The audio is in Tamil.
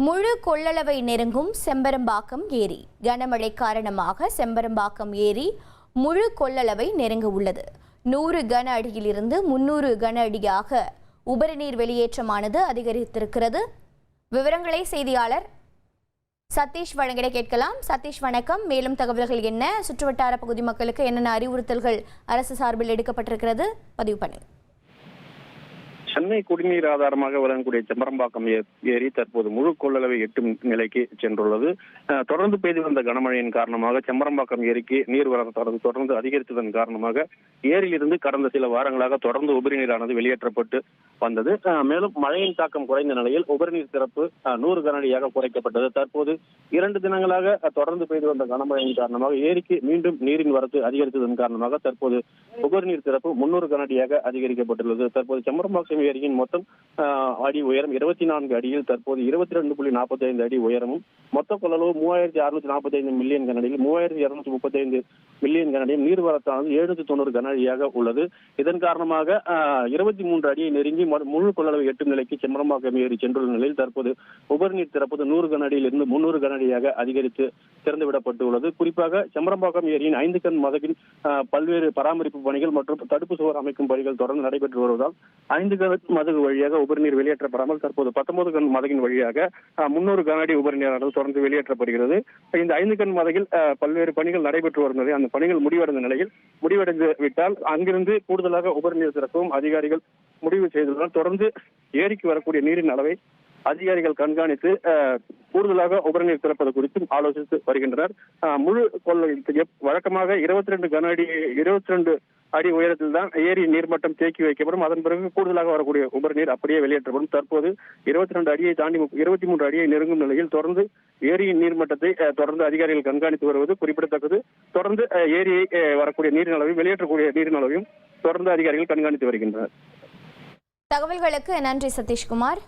முழு கொள்ளளவை நெருங்கும் செம்பரம்பாக்கம் ஏரி. கனமழை காரணமாக செம்பரம்பாக்கம் ஏரி முழு கொள்ளளவை நெருங்க உள்ளது. 100 கன அடியிலிருந்து 300 கன அடியாக உபரிநீர் வெளியேற்றமானது அதிகரித்திருக்கிறது. விவரங்களை செய்தியாளர் சதீஷ் வழங்கிட கேட்கலாம். சதீஷ் வணக்கம். மேலும் தகவல்கள் என்ன? சுற்றுவட்டார பகுதி மக்களுக்கு என்னென்ன அறிவுறுத்தல்கள் அரசு சார்பில் எடுக்கப்பட்டிருக்கிறது? பதிவு பண்ணு. சென்னை குடிநீர் ஆதாரமாக விளங்கக்கூடிய செம்பரம்பாக்கம் ஏரி தற்போது முழு கொள்ளளவை எட்டும் நிலைக்கு சென்றுள்ளது. தொடர்ந்து பெய்து வந்த கனமழையின் காரணமாக செம்பரம்பாக்கம் ஏரிக்கு நீர்வரத்து தொடர்ந்து அதிகரித்ததன் காரணமாக ஏரியிலிருந்து கடந்த சில வாரங்களாக தொடர்ந்து உபரிநீரானது வெளியேற்றப்பட்டு வந்தது. மேலும் மழையின் தாக்கம் குறைந்த நிலையில் உபரிநீர் திறப்பு 100 கனஅடியாக குறைக்கப்பட்டது. தற்போது 2 தினங்களாக தொடர்ந்து பெய்து வந்த கனமழையின் காரணமாக ஏரிக்கு மீண்டும் நீரின் வரத்து அதிகரித்ததன் காரணமாக தற்போது உபரிநீர் திறப்பு 300 கனஅடியாக அதிகரிக்கப்பட்டுள்ளது. தற்போது செம்பரம்பாக்கம் ஏரியின் மொத்தம் அடி உயரம் 24 அடியில் தற்போது 22.45 அடி உயரமும் மொத்த கொள்ளளவு 3645 மில்லியன் கனஅடியில் 3235 மில்லியன் கனஅடியும் நீர்வரத்தானது 790 கனஅடியாக உள்ளது. இதன் காரணமாக 23 அடியை நெருங்கி முழு கொள்ளளவு எட்டும் நிலைக்கு செம்பரம்பாக்கம் ஏரி சென்றுள்ள நிலையில் தற்போது உபரிநீர் திறப்பது 100 கனஅடியிலிருந்து 300 கனஅடியாக அதிகரித்து திறந்துவிடப்பட்டுள்ளது. குறிப்பாக செம்பரம்பாக்கம் ஏரியின் 5 கண் மதகின் பல்வேறு பராமரிப்பு பணிகள் மற்றும் தடுப்பு சுவர் அமைக்கும் பணிகள் தொடர்ந்து நடைபெற்று வருவதால் 5 கண் மதகு வழியாக உபரிநீர் வெளியேற்றப்படாமல் தற்போது 19 கண் மதகின் வழியாக 300 கனஅடி உபரிநீரானது தொடர்ந்து வெளியேற்றப்படுகிறது. இந்த 5 கண் மதகில் பல்வேறு பணிகள் நடைபெற்று வருகிறது. அந்த பணிகள் முடிவடைந்து விட்டால் அங்கிருந்து கூடுதலாக உபரிநீர் திறக்கவும் அதிகாரிகள் முடிவு செய்துள்ளனர். தொடர்ந்து ஏரிக்கு வரக்கூடிய நீரின் அளவை அதிகாரிகள் கண்காணித்து கூடுதலாக உபரிநீர் திறப்பது குறித்தும் ஆலோசித்து வருகின்றனர். முழு வழக்கமாக 22 அடி உயரத்தில் தான் ஏரி நீர்மட்டம் தேக்கி வைக்கப்படும். அதன் பிறகு கூடுதலாக வரக்கூடிய உபரிநீர் அப்படியே வெளியேற்றப்படும். தற்போது 22 அடியை தாண்டி 23 அடியை நெருங்கும் நிலையில் தொடர்ந்து ஏரியின் நீர்மட்டத்தை தொடர்ந்து அதிகாரிகள் கண்காணித்து வருவது குறிப்பிடத்தக்கது. தொடர்ந்து ஏரியை வரக்கூடிய நீரின் அளவையும் வெளியேற்றக்கூடிய நீரின் அளவையும் தொடர்ந்து அதிகாரிகள் கண்காணித்து வருகின்றனர். தகவல்களுக்கு நன்றி சதீஷ்குமார்.